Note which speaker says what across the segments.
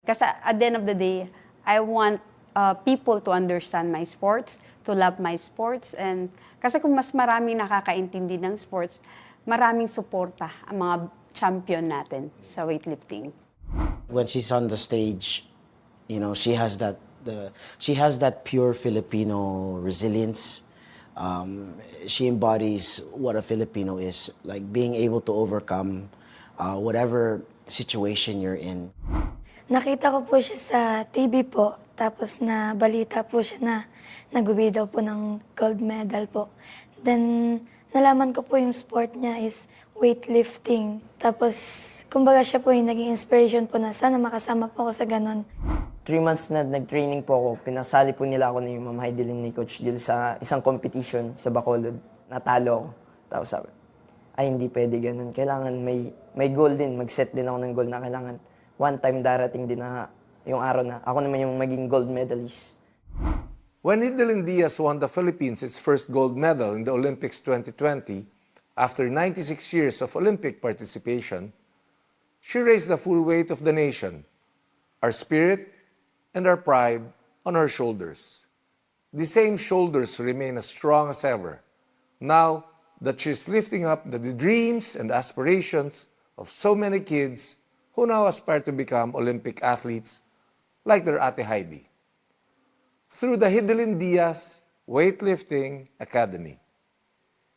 Speaker 1: Kasi at the end of the day, I want people to understand my sports, to love my sports. And kasi kung mas maraming nakakaintindi ng sports, maraming suporta ang mga champion natin sa weightlifting.
Speaker 2: When she's on the stage, you know, she has that pure Filipino resilience. She embodies what a Filipino is, like being able to overcome whatever situation you're in.
Speaker 3: Nakita ko po siya sa TV po, tapos na balita po siya na nag-uwi daw po ng gold medal po. Then, nalaman ko po yung sport niya is weightlifting. Tapos, kumbaga siya po yung naging inspiration po na sana makasama po ako sa ganon.
Speaker 4: 3 months na nag-training po ako, pinasali po nila ako ni Ma'am Hidilyn ni Coach Julius sa isang competition sa Bacolod. Natalo ako. Tapos sabi, ay hindi pwede ganun. Kailangan may goal din, mag-set din ako ng goal na kailangan one time darating din na yung araw na ako naman yung maging gold medalist.
Speaker 5: When Hidilyn Diaz won the Philippines its first gold medal in the Olympics 2020, after 96 years of Olympic participation, she raised the full weight of the nation, our spirit and our pride on her shoulders. The same shoulders remain as strong as ever, now that she's lifting up the dreams and aspirations of so many kids who now aspire to become Olympic athletes like their Ate Heidi. Through the Hidilyn Diaz Weightlifting Academy.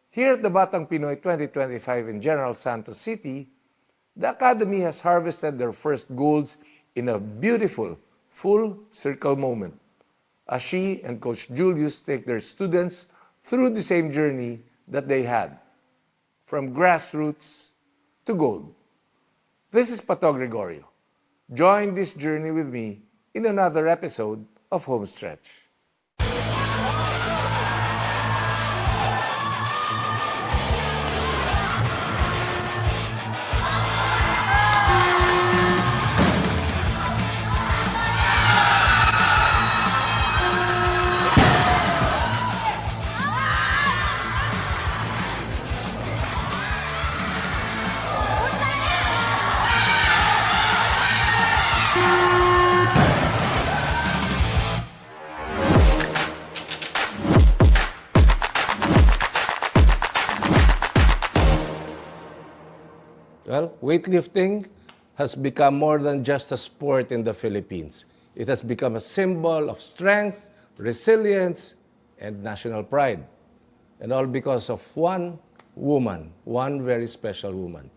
Speaker 5: Here at the Batang Pinoy 2025 in General Santos City, the Academy has harvested their first golds in a beautiful full circle moment as she and Coach Julius take their students through the same journey that they had, from grassroots to gold. This is Pató Gregorio. Join this journey with me in another episode of Homestretch. Well, weightlifting has become more than just a sport in the Philippines. It has become a symbol of strength, resilience, and national pride. And all because of one woman, one very special woman,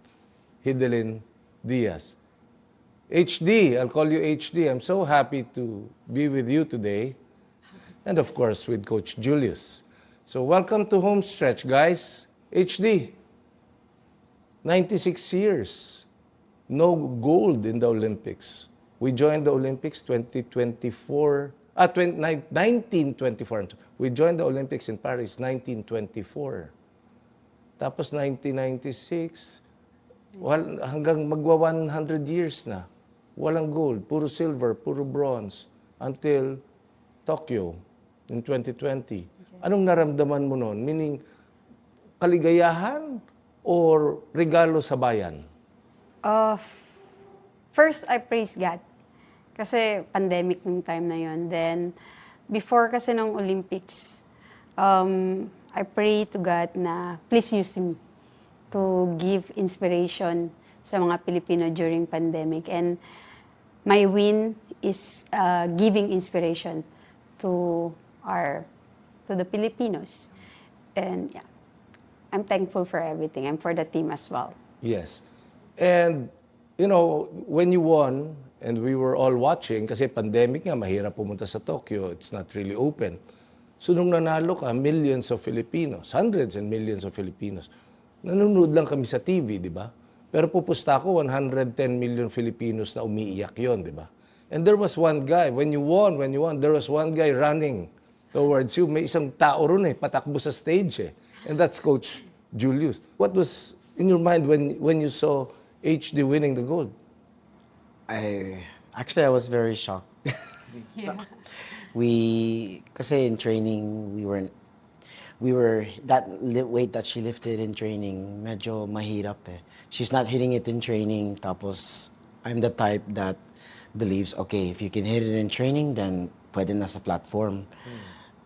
Speaker 5: Hidilyn Diaz. HD, I'll call you HD. I'm so happy to be with you today. And of course, with Coach Julius. So welcome to Homestretch, guys. HD. 96 years, no gold in the Olympics. We joined the Olympics 1924. We joined the Olympics in Paris 1924. Tapos 1996, hanggang magwa 100 years na. Walang gold, puro silver, puro bronze, until Tokyo in 2020. Anong naramdaman mo noon? Meaning, kaligayahan or regalo sa bayan?
Speaker 1: First, I praise God. Kasi pandemic nung time na yon. Then, before kasi ng Olympics, I pray to God na please use me to give inspiration sa mga Pilipino during pandemic. And my win is giving inspiration to the Filipinos. And yeah. I'm thankful for everything and for the team as well.
Speaker 5: Yes. And, you know, when you won, and we were all watching, kasi pandemic nga, mahirap pumunta sa Tokyo, it's not really open. So nung nanalo ka, millions of Filipinos, hundreds and millions of Filipinos, nanonood lang kami sa TV, di ba? Pero pupusta ko, 110 million Filipinos na umiiyak yon, di ba? And there was one guy, when you won, there was one guy running towards you. May isang tao ron patakbo sa stage And that's Coach Julius. What was in your mind when you saw HD winning the gold?
Speaker 2: I was very shocked.
Speaker 1: Yeah.
Speaker 2: Kasi in training, we were that weight that she lifted in training, medyo mahirap She's not hitting it in training, tapos I'm the type that believes, okay, if you can hit it in training, then pwede na sa platform.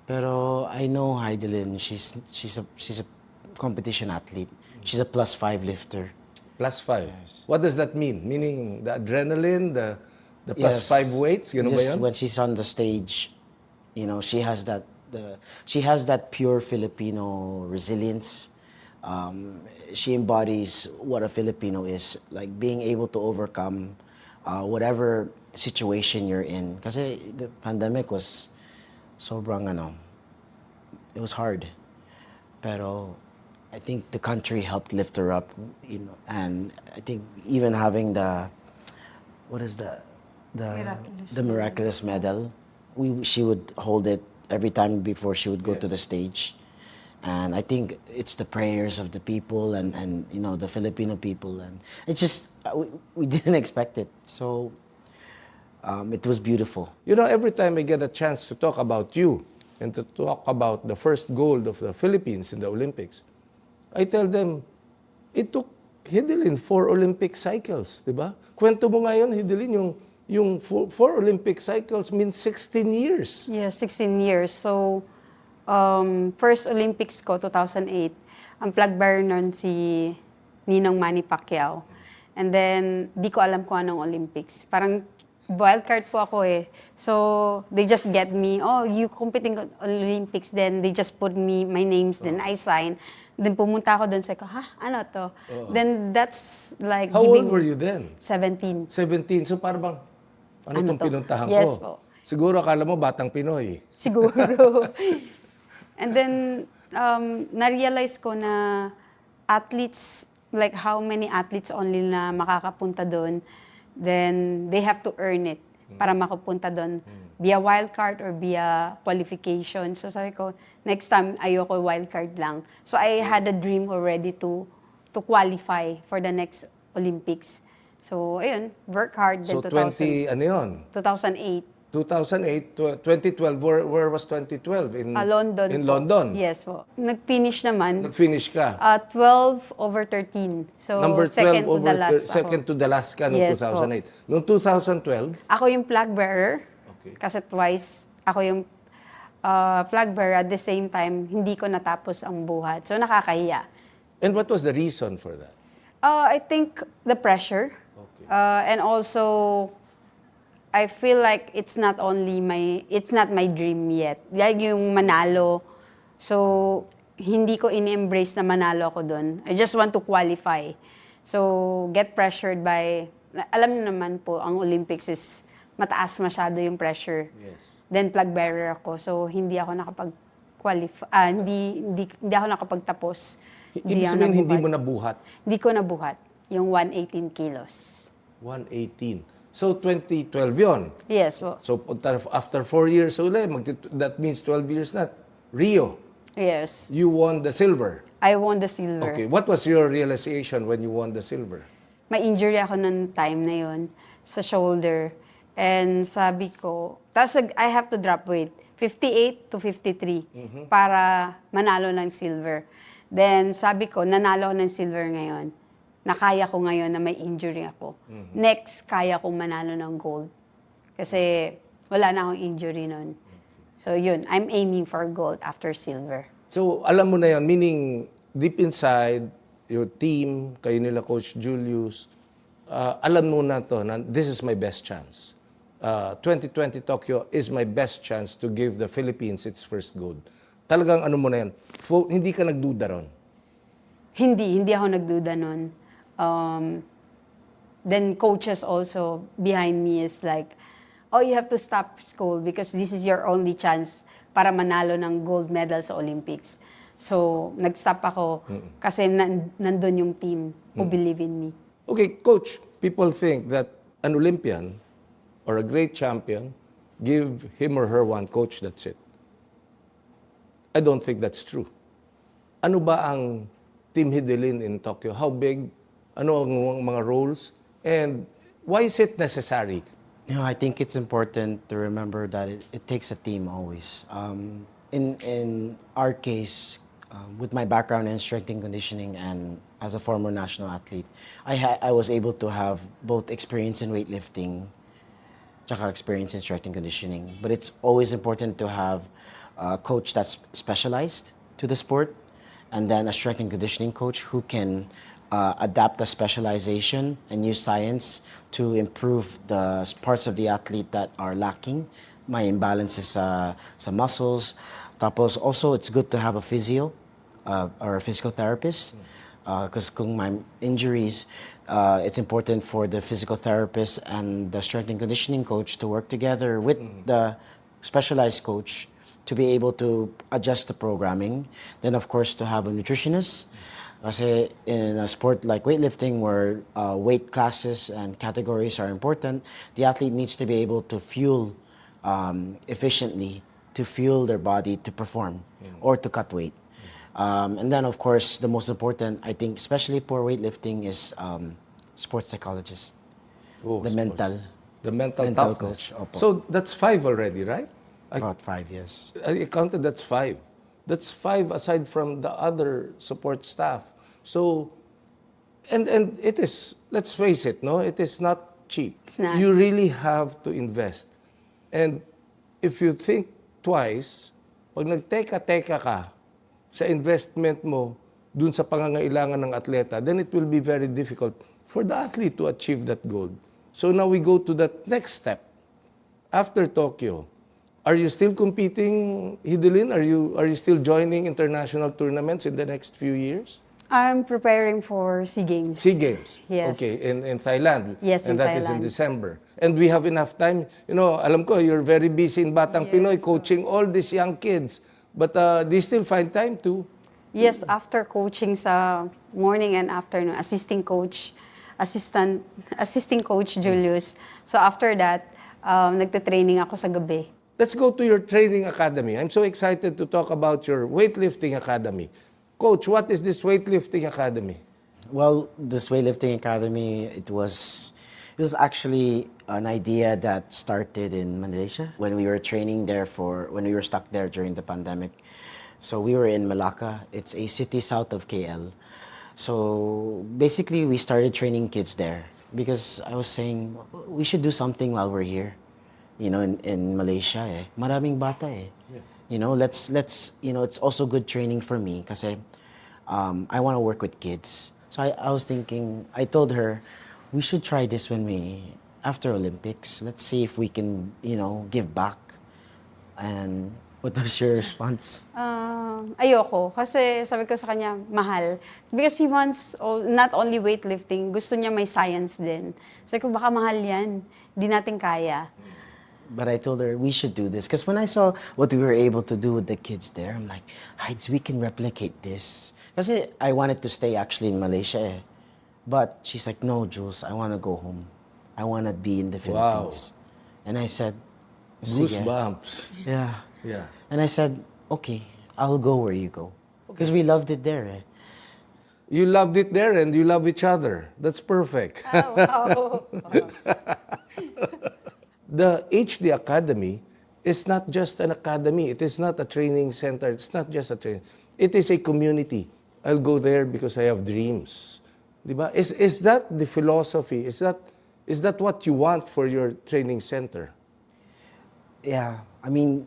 Speaker 2: Pero I know Hidilyn, she's a competition athlete. She's a +5 lifter.
Speaker 5: +5. What does that mean? Meaning the adrenaline, the
Speaker 2: Yes.
Speaker 5: +5 weights, gano'n ba
Speaker 2: Just
Speaker 5: yun?
Speaker 2: when she's on the stage, she has that pure Filipino resilience. She embodies what a Filipino is, like being able to overcome whatever situation you're in. Kasi the pandemic was sobrang it was hard. Pero I think the country helped lift her up, and I think even having the miraculous medal, she would hold it every time before she would go to the stage. And I think it's the prayers of the people and the Filipino people, and it's just we didn't expect it. So it was beautiful.
Speaker 5: Every time I get a chance to talk about you and to talk about the first gold of the Philippines in the Olympics, I tell them, it took Hidilyn 4 Olympic cycles, di ba? Kwento mo ngayon, Hidilyn, yung 4 Olympic cycles means 16 years.
Speaker 1: Yeah, 16 years. So, first Olympics ko, 2008. Ang flag bearer nun si Ninong Manny Pacquiao. And then, di ko alam kung anong Olympics. Parang wildcard po ako eh. So, they just get me, oh, you competing in Olympics, then they just put my names, then I sign. Then pumunta ako doon, sabi ko, ano to? Then that's like
Speaker 5: How old were you then?
Speaker 1: 17.
Speaker 5: 17. So parang bang, ano itong
Speaker 1: to?
Speaker 5: pinuntahan
Speaker 1: Yes
Speaker 5: ko?
Speaker 1: po.
Speaker 5: Siguro akala mo Batang Pinoy.
Speaker 1: Siguro. And then, na-realize ko na athletes, like how many athletes only na makakapunta doon, then they have to earn it para makapunta doon via wildcard or via qualification. So sabi ko, next time, ayoko wildcard lang. So I had a dream already to qualify for the next Olympics. So, ayun, work hard. Then
Speaker 5: So 20, ano yun?
Speaker 1: 2008.
Speaker 5: 2008, 2012, where was 2012? In
Speaker 1: London
Speaker 5: In
Speaker 1: po.
Speaker 5: London?
Speaker 1: Yes po. Nag-finish naman.
Speaker 5: Nag-finish ka?
Speaker 1: 12/13. So,
Speaker 5: Number 12
Speaker 1: second to
Speaker 5: over
Speaker 1: the last
Speaker 5: second
Speaker 1: ako.
Speaker 5: to the last ka noong
Speaker 1: Yes,
Speaker 5: 2008. Noong 2012,
Speaker 1: Ako yung flag bearer.
Speaker 5: Okay.
Speaker 1: Kasi twice, ako yung flag bearer. At the same time, hindi ko natapos ang buhat. So, nakakahiya.
Speaker 5: and what was the reason for that?
Speaker 1: I think the pressure.
Speaker 5: Okay.
Speaker 1: And also, I feel like it's not my dream yet. Like yung manalo. So, hindi ko ini-embrace na manalo ako doon. I just want to qualify. So, get pressured by, alam niyo naman po, ang Olympics is mataas masyado yung pressure.
Speaker 5: Yes.
Speaker 1: Then, flag bearer ako. So, hindi ako nakapag-qualify, hindi ako nakapagtapos.
Speaker 5: Ibig
Speaker 1: ako
Speaker 5: sabihin, hindi
Speaker 1: nabuhat.
Speaker 5: mo nabuhat.
Speaker 1: Hindi ko nabuhat. Yung 118 kilos.
Speaker 5: 118. So 2012 yon.
Speaker 1: Yes po.
Speaker 5: So after 4 years ulit, that means 12 years na. Rio,
Speaker 1: Yes.
Speaker 5: you won the silver.
Speaker 1: I won the silver.
Speaker 5: Okay, what was your realization when you won the silver?
Speaker 1: May injury ako ng time na yon sa shoulder. And sabi ko, tapos I have to drop weight. 58 to 53 para manalo ng silver. Then sabi ko, nanalo ako ng silver ngayon. Nakaya ko ngayon na may injury ako. Next, kaya kong manalo ng gold. Kasi wala na akong injury nun. So yun, I'm aiming for gold after silver.
Speaker 5: So alam mo na yon, meaning deep inside, your team, kayo nila Coach Julius, alam mo na to, na this is my best chance. 2020 Tokyo is my best chance to give the Philippines its first gold. Talagang ano mo na yan, hindi ka nagduda ron.
Speaker 1: Hindi ako nagduda nun. Then coaches also behind me is like, oh, you have to stop school because this is your only chance para manalo ng gold medal sa Olympics. So, nag-stop ako kasi nandun yung team who believe in me.
Speaker 5: Okay, Coach, people think that an Olympian or a great champion, give him or her one coach, that's it. I don't think that's true. Ano ba ang Team Hidilyn in Tokyo? How big? Ano ang mga roles? And why is it necessary?
Speaker 2: I think it's important to remember that it takes a team always. In our case, with my background in strength and conditioning and as a former national athlete, I was able to have both experience in weightlifting tsaka experience in strength and conditioning. But it's always important to have a coach that's specialized to the sport, and then a strength and conditioning coach who can adapt the specialization and use science to improve the parts of the athlete that are lacking. May imbalances sa muscles. Tapos also, it's good to have a physio or a physical therapist. Because kung may injuries, it's important for the physical therapist and the strength and conditioning coach to work together with the specialized coach to be able to adjust the programming. Then, of course, to have a nutritionist. Kasi in a sport like weightlifting, where weight classes and categories are important, the athlete needs to be able to fuel efficiently, to fuel their body to perform or to cut weight. And then, of course, the most important, I think, especially for weightlifting, is sports psychologist.
Speaker 5: Oh,
Speaker 2: The
Speaker 5: sports.
Speaker 2: mental
Speaker 5: mental toughness.
Speaker 2: coach. Opo.
Speaker 5: So that's 5 already, right?
Speaker 2: About 5 years.
Speaker 5: I counted that's 5. That's 5 aside from the other support staff. So, and it is, let's face it, no, it is not cheap.
Speaker 1: It's not.
Speaker 5: You really have to invest. And if you think twice, pag nagteka-teka ka sa investment mo dun sa pangangailangan ng atleta, then it will be very difficult for the athlete to achieve that goal. So now we go to that next step. After Tokyo, are you still competing, Hidilyn? Are you still joining international tournaments in the next few years?
Speaker 1: I'm preparing for SEA Games.
Speaker 5: SEA Games?
Speaker 1: Yes.
Speaker 5: Okay, in Thailand?
Speaker 1: Yes,
Speaker 5: and
Speaker 1: in
Speaker 5: that is in
Speaker 1: Thailand.
Speaker 5: December. And we have enough time. You know, alam ko, you're very busy in Batang Pinoy coaching all these young kids. But do you still find time to?
Speaker 1: Yes, after coaching sa morning and afternoon, assisting coach Julius. So after that, nagte-training ako sa gabi.
Speaker 5: Let's go to your training academy. I'm so excited to talk about your weightlifting academy. Coach, what is this weightlifting academy?
Speaker 2: Well, this weightlifting academy, it was actually an idea that started in Malaysia when we were training there when we were stuck there during the pandemic. So we were in Malacca. It's a city south of KL. So basically, we started training kids there because I was saying we should do something while we're here. You know, in Malaysia, maraming bata Yeah. You know, let's you know, it's also good training for me kasi I want to work with kids. So I was thinking, I told her, we should try this after Olympics. Let's see if we can, you know, give back. And what was your response?
Speaker 1: Ayoko. Kasi sabi ko sa kanya, mahal. Because he wants not only weightlifting, gusto niya may science din. Sabi ko, baka mahal yan. Di natin kaya.
Speaker 2: But I told her we should do this. Because when I saw what we were able to do with the kids there, I'm like, Hides, we can replicate this. Kasi I wanted to stay actually in Malaysia. But she's like, no, Jules, I want to go home. I want to be in the Philippines. And I said, sige.
Speaker 5: Goosebumps.
Speaker 2: Yeah.
Speaker 5: Yeah.
Speaker 2: And I said, okay, I'll go where you go. Because we loved it there.
Speaker 5: You loved it there and you love each other. That's perfect.
Speaker 1: Oh,
Speaker 5: The HD Academy is not just an academy. It is not a training center. It's not just a training. It is a community. I'll go there because I have dreams. Diba? Is that the philosophy? Is that what you want for your training center?
Speaker 2: Yeah. I mean,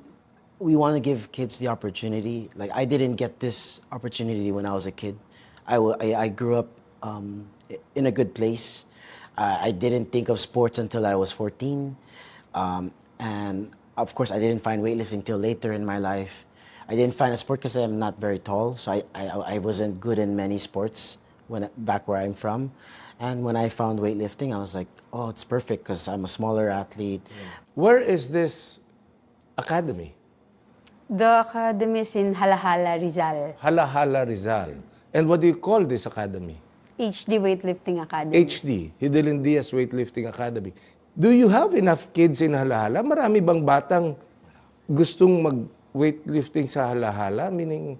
Speaker 2: we want to give kids the opportunity. Like, I didn't get this opportunity when I was a kid. I grew up in a good place. I didn't think of sports until I was 14. And of course, I didn't find weightlifting till later in my life. I didn't find a sport because I'm not very tall, so I wasn't good in many sports back where I'm from. And when I found weightlifting, I was like, oh, it's perfect because I'm a smaller athlete.
Speaker 5: Where is this academy?
Speaker 1: The academy is in Halahala, Rizal.
Speaker 5: Halahala, Rizal. And what do you call this academy?
Speaker 1: HD Weightlifting Academy.
Speaker 5: HD, Hidilyn Diaz Weightlifting Academy. Do you have enough kids in Halahala? Marami bang batang gustong mag-weightlifting sa Halahala? Meaning,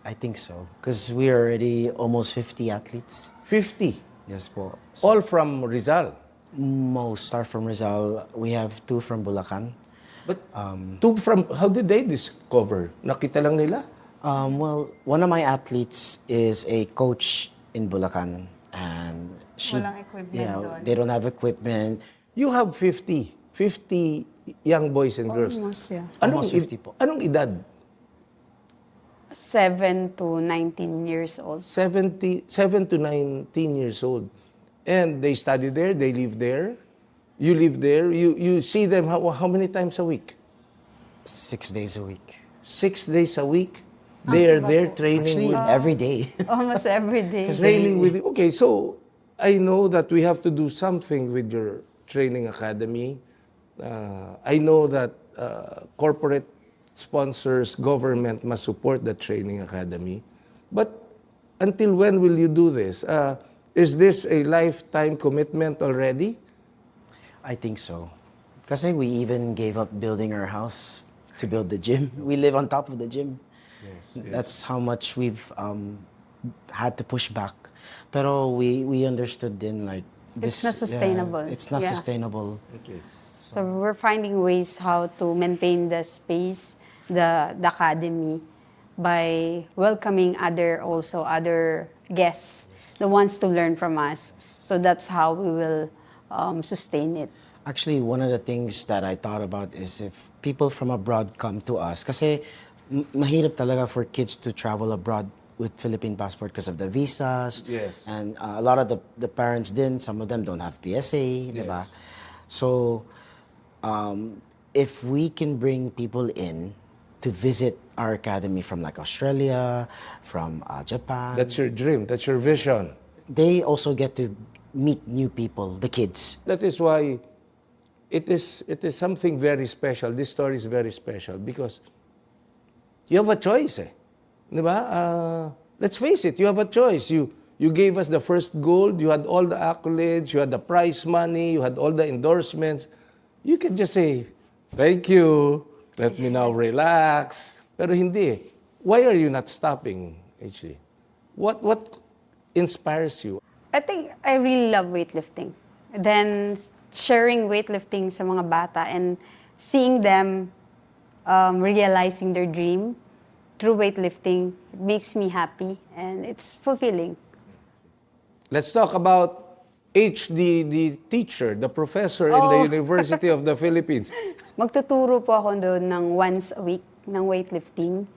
Speaker 2: I think so. Because we're already almost 50 athletes.
Speaker 5: 50.
Speaker 2: Yes po.
Speaker 5: All from Rizal.
Speaker 2: Most are from Rizal. We have 2 from Bulacan.
Speaker 5: But how did they discover? Nakita lang nila?
Speaker 2: Well, one of my athletes is a coach in Bulacan. And
Speaker 1: Walang equipment doon.
Speaker 2: they don't have equipment.
Speaker 5: You have 50 50 young boys and girls.
Speaker 1: Almost, yeah.
Speaker 2: Almost 50 po.
Speaker 5: Anong edad?
Speaker 1: 7 to 19 years old.
Speaker 5: 7 to 19 years old. And they study there, they live there. You live there. You see them how many times a week?
Speaker 2: 6 days a week.
Speaker 5: 6 days a week. They are there training
Speaker 2: Actually,
Speaker 5: with
Speaker 2: every day.
Speaker 1: Almost every day.
Speaker 5: training with you. Okay, so I know that we have to do something with your training academy. I know that corporate sponsors, government must support the training academy. But until when will you do this? Is this a lifetime commitment already?
Speaker 2: I think so. Kasi we even gave up building our house to build the gym. We live on top of the gym. That's how much we've had to push back. Pero we understood then like
Speaker 1: It's not sustainable.
Speaker 2: It's not
Speaker 1: Yeah.
Speaker 2: sustainable.
Speaker 1: So we're finding ways how to maintain the space, the academy, by welcoming other guests, the ones to learn from us. So that's how we will sustain it.
Speaker 2: Actually, one of the things that I thought about is if people from abroad come to us, kasi mahirap talaga for kids to travel abroad with Philippine passport because of the visas.
Speaker 5: Yes.
Speaker 2: And a lot of the parents some of them don't have PSA, diba? So, if we can bring people in to visit our academy from like Australia, from Japan,
Speaker 5: That's your dream. That's your vision.
Speaker 2: they also get to meet new people, the kids.
Speaker 5: That is why it is something very special. This story is very special because you have a choice, eh. Di ba? Let's face it, you have a choice. You gave us the first gold, you had all the accolades, you had the prize money, you had all the endorsements. You can just say, thank you, let me now relax. Pero hindi eh. Why are you not stopping, HG? What inspires you?
Speaker 1: I think I really love weightlifting. Then sharing weightlifting sa mga bata and seeing them realizing their dream through weightlifting, it makes me happy and it's fulfilling.
Speaker 5: Let's talk about HD, the teacher, the professor in the University of the Philippines.
Speaker 1: Magtuturo po ako doon ng once a week ng weightlifting.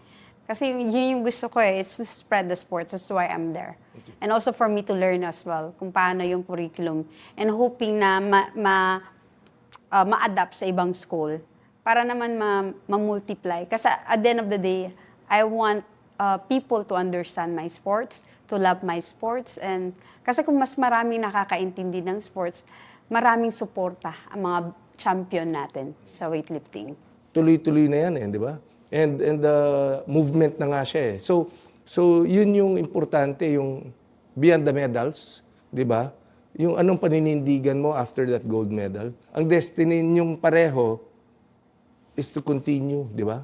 Speaker 1: Kasi yun yung gusto ko eh, is to spread the sports. That's why I'm there. And also for me to learn as well kung paano yung curriculum. And hoping na ma-adapt sa ibang school para naman ma-multiply. Kasi at the end of the day, I want people to understand my sports, to love my sports. And kasi kung mas maraming nakakaintindi ng sports, maraming suporta ang mga champion natin sa weightlifting.
Speaker 5: Tuloy-tuloy na yan eh, di ba? And the movement na nga siya eh. So yun yung importante, yung beyond the medals, di ba? Yung anong paninindigan mo after that gold medal. Ang destiny ninyong pareho is to continue, di ba?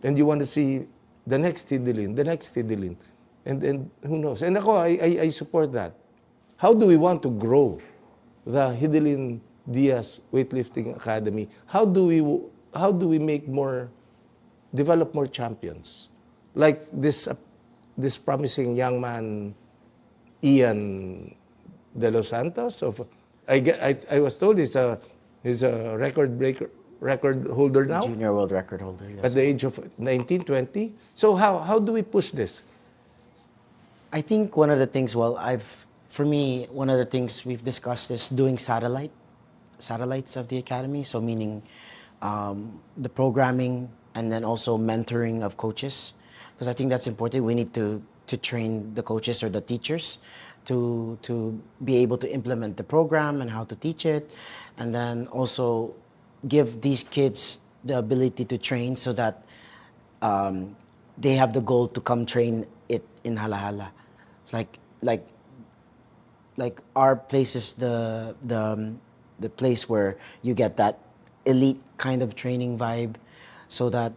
Speaker 5: And you want to see the next Hidilyn, the next Hidilyn. And who knows? And ako, I support that. How do we want to grow the Hidilyn Diaz Weightlifting Academy? How do we make develop more champions? Like this promising young man, Ian De Los Santos. I was told he's a record holder now.
Speaker 2: Junior world record holder. Yes.
Speaker 5: At the age of 19, 20. So how do we push this?
Speaker 2: I think one of the things, for me, one of the things we've discussed is doing satellites of the academy. So meaning the programming and then also mentoring of coaches. Because I think that's important. We need to train the coaches or the teachers to be able to implement the program and how to teach it. And then also give these kids the ability to train so that they have the goal to come train it in Halahala. It's like our place is the place where you get that elite kind of training vibe, so that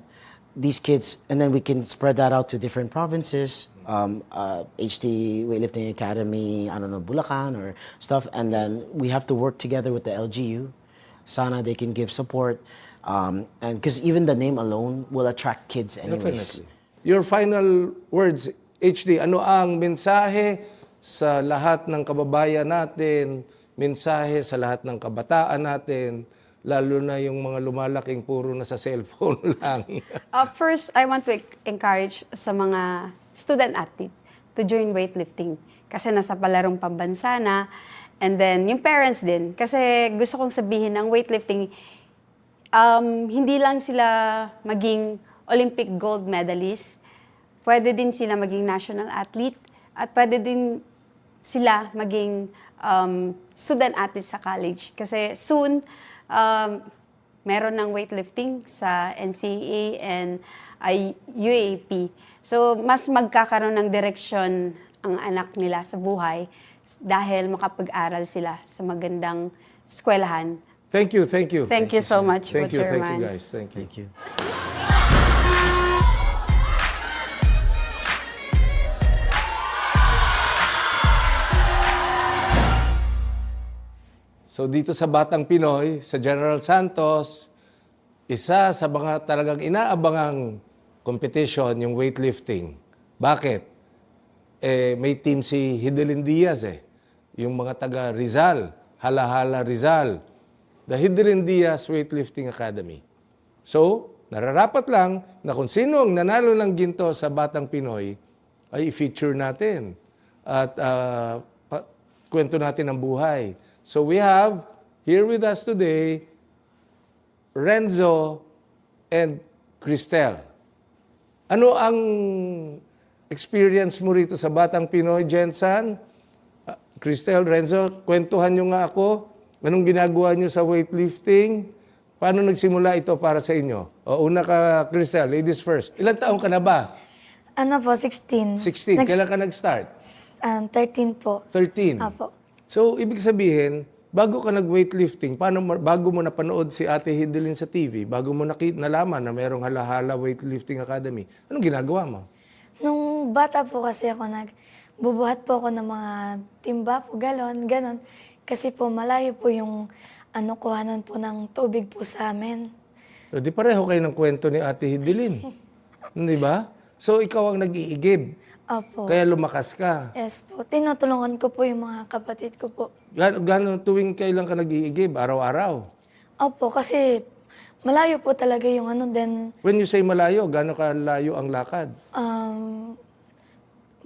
Speaker 2: these kids, and then we can spread that out to different provinces, HT Weightlifting Academy, I don't know, Bulacan or stuff, and then we have to work together with the LGU. Sana they can give support, and because even the name alone will attract kids anyways.
Speaker 5: Definitely. Your final words, HD, ano ang mensahe sa lahat ng kababayan natin, mensahe sa lahat ng kabataan natin, lalo na yung mga lumalaking puro na sa cellphone lang?
Speaker 1: First, I want to encourage sa mga student athlete to join weightlifting. Kasi nasa palarong pambansa na. And then, yung parents din. Kasi gusto kong sabihin ng weightlifting, hindi lang sila maging Olympic gold medalist, pwede din sila maging national athlete, at pwede din sila maging student athlete sa college. Kasi soon, meron ng weightlifting sa NCAA and UAAP. So, mas magkakaroon ng direksyon ang anak nila sa buhay dahil makapag-aral sila sa magandang eskwelahan.
Speaker 5: Thank you, thank you.
Speaker 1: Thank you so much,
Speaker 5: Thank you
Speaker 1: Chairman.
Speaker 5: guys. Thank you.
Speaker 2: Thank you.
Speaker 5: So dito sa Batang Pinoy, sa General Santos, isa sa mga talagang inaabangang competition yung weightlifting. Bakit? May team si Hidilyn Diaz yung mga taga Rizal, Hala-Hala Rizal. The Hidilyn Diaz Weightlifting Academy. So, nararapat lang na kung sino ang nanalo ng ginto sa Batang Pinoy ay i-feature natin at kwento natin ang buhay. So we have here with us today Renzo and Cristel. Ano ang experience mo rito sa Batang Pinoy, Jensan? Cristel, Renzo, kwentuhan nyo nga ako. Anong ginagawa nyo sa weightlifting? Paano nagsimula ito para sa inyo? O, una ka, Cristel, ladies first. Ilan taong ka na ba?
Speaker 3: Ano po, 16.
Speaker 5: 16. Kailan ka nag-start?
Speaker 3: 13 po.
Speaker 5: 13.
Speaker 3: Apo.
Speaker 5: So, ibig sabihin, bago ka nag-weightlifting, bago mo napanood si Ate Hidilyn sa TV, bago mo nalaman na mayroong Hala-Hala Weightlifting Academy, anong ginagawa mo?
Speaker 3: Nung bata po kasi ako, nagbubuhat po ako ng mga timba po, galon, ganon. Kasi po malayo po yung kuhanan po ng tubig po sa amin.
Speaker 5: So, di pareho kayo ng kwento ni Ate Hidilyn. Di ba? So, ikaw ang nag-iigib.
Speaker 3: Opo.
Speaker 5: Kaya lumakas ka.
Speaker 3: Yes po. Tinutulungan ko po yung mga kapatid ko po.
Speaker 5: Gano'n tuwing kailan ka nag-iigib? Araw-araw?
Speaker 3: Opo, kasi malayo po talaga yung then
Speaker 5: When you say malayo, gano'n ka layo ang lakad?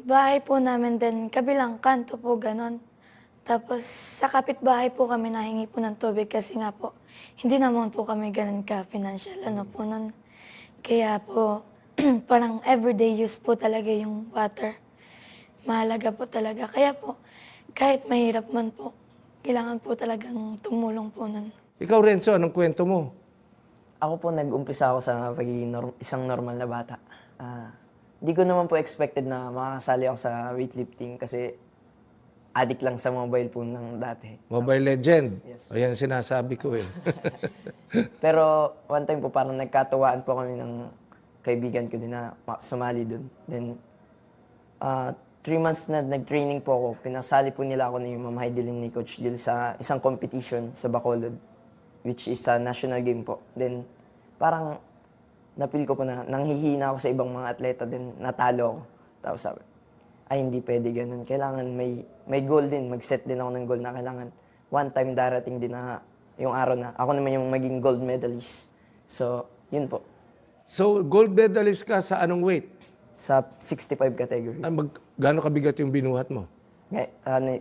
Speaker 3: bahay po namin din, kabilang kanto po, ganon. Tapos sa kapitbahay po kami nahingi po ng tubig kasi nga po, hindi naman po kami ganon ka-financial po nun. Kaya po, parang everyday use po talaga yung water. Mahalaga po talaga. Kaya po, kahit mahirap man po, kailangan po talagang tumulong po nun.
Speaker 5: Ikaw, Renzo, anong kwento mo?
Speaker 4: Ako po nag-umpisa ako sa pagiging isang normal na bata. Di ko naman po expected na makakasali ako sa weightlifting kasi addict lang sa mobile phone lang dati.
Speaker 5: Mobile Legend.
Speaker 4: Yes.
Speaker 5: Ayan sinasabi ko
Speaker 4: Pero one time po parang nagkatuwaan po kami ng kaibigan ko din na sumali dun. Then, 3 months na nag-training po ako, pinasali po nila ako ni Ma'am Hidilyn ni Coach Julius sa isang competition sa Bacolod, which is a national game po. Then, parang napil ko po na nanghihina ako sa ibang mga atleta, then natalo ako. Tapos sabi, ay hindi pwede ganun. Kailangan may goal din, mag-set din ako ng goal na kailangan one time darating din na yung araw na ako naman yung maging gold medalist. So, yun po.
Speaker 5: So, gold medalist ka sa anong weight?
Speaker 4: Sa 65 category.
Speaker 5: Gano'ng kabigat yung binuhat mo?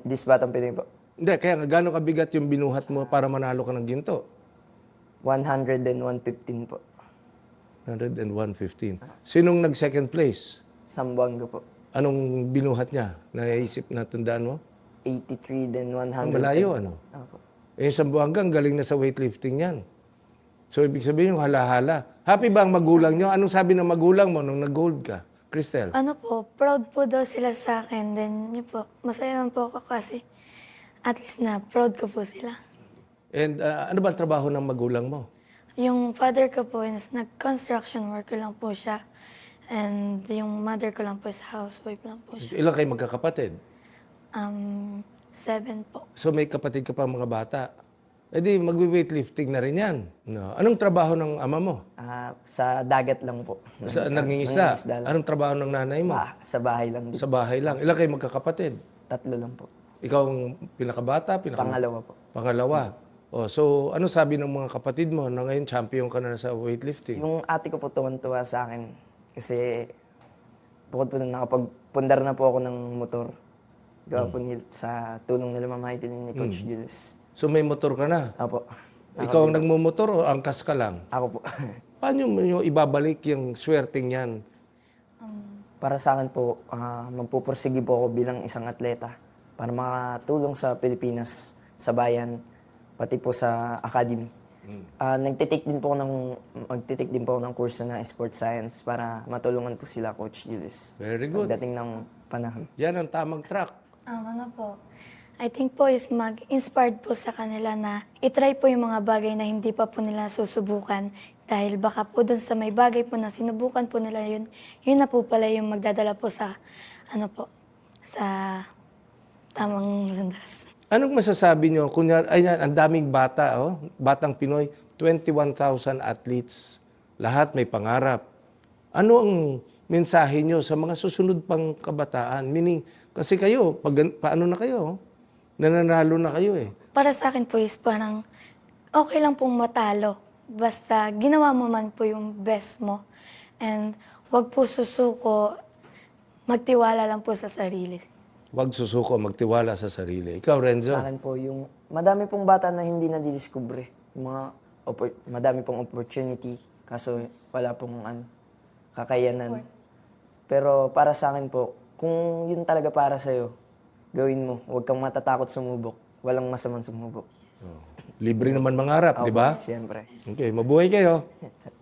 Speaker 4: This Batang Pinoy po.
Speaker 5: Hindi, kaya gano'ng kabigat yung binuhat mo para manalo ka ng ginto?
Speaker 4: 100 and 115 po.
Speaker 5: 100 and 115. Sinong nag-second place?
Speaker 4: Sambuanga po.
Speaker 5: Anong binuhat niya? Naisip na tandaan mo?
Speaker 4: 83 then 100.
Speaker 5: Ang malayo, ano?
Speaker 4: Opo.
Speaker 5: Sambuanga, ang galing na sa weightlifting yan. So, ibig sabihin yung hala-hala. Happy ba ang magulang niyo? Anong sabi ng magulang mo nung nag-gold ka? Cristel?
Speaker 3: Ano po, proud po daw sila sa akin. Then, yun po, masaya naman po ako kasi at least na proud ko po sila.
Speaker 5: And ano ba ang trabaho ng magulang mo?
Speaker 3: Yung father ko po is nag-construction worker lang po siya. And yung mother ko lang po is housewife lang po siya.
Speaker 5: Ilan kayo magkakapatid?
Speaker 3: 7 po.
Speaker 5: So, may kapatid ka pa mga bata. E di, mag-weightlifting na rin yan. No. Anong trabaho ng ama mo?
Speaker 4: Sa dagat lang po.
Speaker 5: Sa nangingisda.
Speaker 4: Nangingisda lang.
Speaker 5: Anong trabaho ng nanay mo?
Speaker 4: Sa bahay lang din.
Speaker 5: Sa bahay lang. Ilan kayo magkakapatid?
Speaker 4: 3 lang po.
Speaker 5: Ikaw ang pinakabata?
Speaker 4: Pangalawa po.
Speaker 5: Pangalawa. Oh, so ano sabi ng mga kapatid mo na ngayon champion ka na sa weightlifting?
Speaker 4: Yung ate ko po tuwan-tuwa sa akin kasi bukod po na nakapagpundar na po ako ng motor. Gawa po sa tulong nila Ma'am Hidilyn ni Coach Julius.
Speaker 5: So may motor ka na?
Speaker 4: Apo.
Speaker 5: Ikaw ang nagmumotor o angkas ka lang?
Speaker 4: Ako po.
Speaker 5: Paano mo yung ibabalik yung swerteng yan?
Speaker 4: Para sa akin po, magpupursige po ako bilang isang atleta para makatulong sa Pilipinas, sa bayan, pati po sa academy. Magtitik din po ako ng kurso na sports science para matulungan po sila, Coach Julius.
Speaker 5: Very good.
Speaker 4: Pagdating ng panahon.
Speaker 5: Yan ang tamang track.
Speaker 3: Ano po, I think po is mag-inspired po sa kanila na itry po yung mga bagay na hindi pa po nila susubukan. Dahil baka po dun sa may bagay po na sinubukan po nila yun na po pala yung magdadala po sa, sa tamang landas.
Speaker 5: Anong masasabi nyo? Kunyari, ayan, ang daming bata, Batang Pinoy, 21,000 athletes. Lahat may pangarap. Ano ang mensahe nyo sa mga susunod pang kabataan? Meaning, kasi kayo, paano na kayo? Nananalo na kayo eh.
Speaker 3: Para sa akin po is parang okay lang pong matalo. Basta ginawa mo man po yung best mo. And wag po susuko, magtiwala lang po sa sarili.
Speaker 5: Huwag susuko, magtiwala sa sarili. Ikaw, Renzo?
Speaker 4: Sa akin po, yung madami pong bata na hindi nadidiskubre. Yung madami pong opportunity, kaso wala pong kakayanan. Pero para sa akin po, kung yun talaga para sa'yo, gawin mo. Huwag kang matatakot sumubok. Walang masamang sumubok.
Speaker 5: Libre naman mangarap, di ba?
Speaker 4: Siyempre.
Speaker 5: Okay, mabuhay kayo.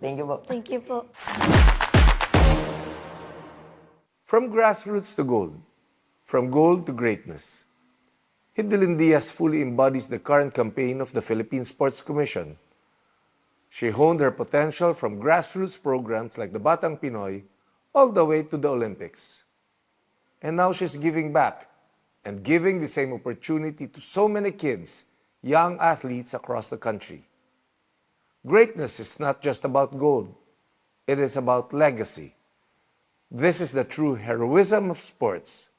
Speaker 4: Thank you po.
Speaker 3: Thank you po.
Speaker 5: From grassroots to gold, from gold to greatness, Hidilyn Diaz fully embodies the current campaign of the Philippine Sports Commission. She honed her potential from grassroots programs like the Batang Pinoy all the way to the Olympics. And now she's giving back and giving the same opportunity to so many kids, young athletes across the country. Greatness is not just about gold. It is about legacy. This is the true heroism of sports.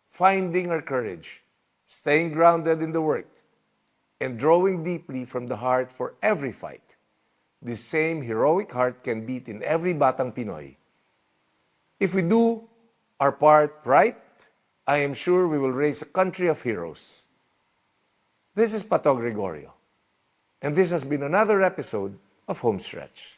Speaker 5: Finding our courage, staying grounded in the work, and drawing deeply from the heart for every fight. This same heroic heart can beat in every Batang Pinoy. If we do our part right, I am sure we will raise a country of heroes. This is Pató Gregorio, and this has been another episode of Homestretch.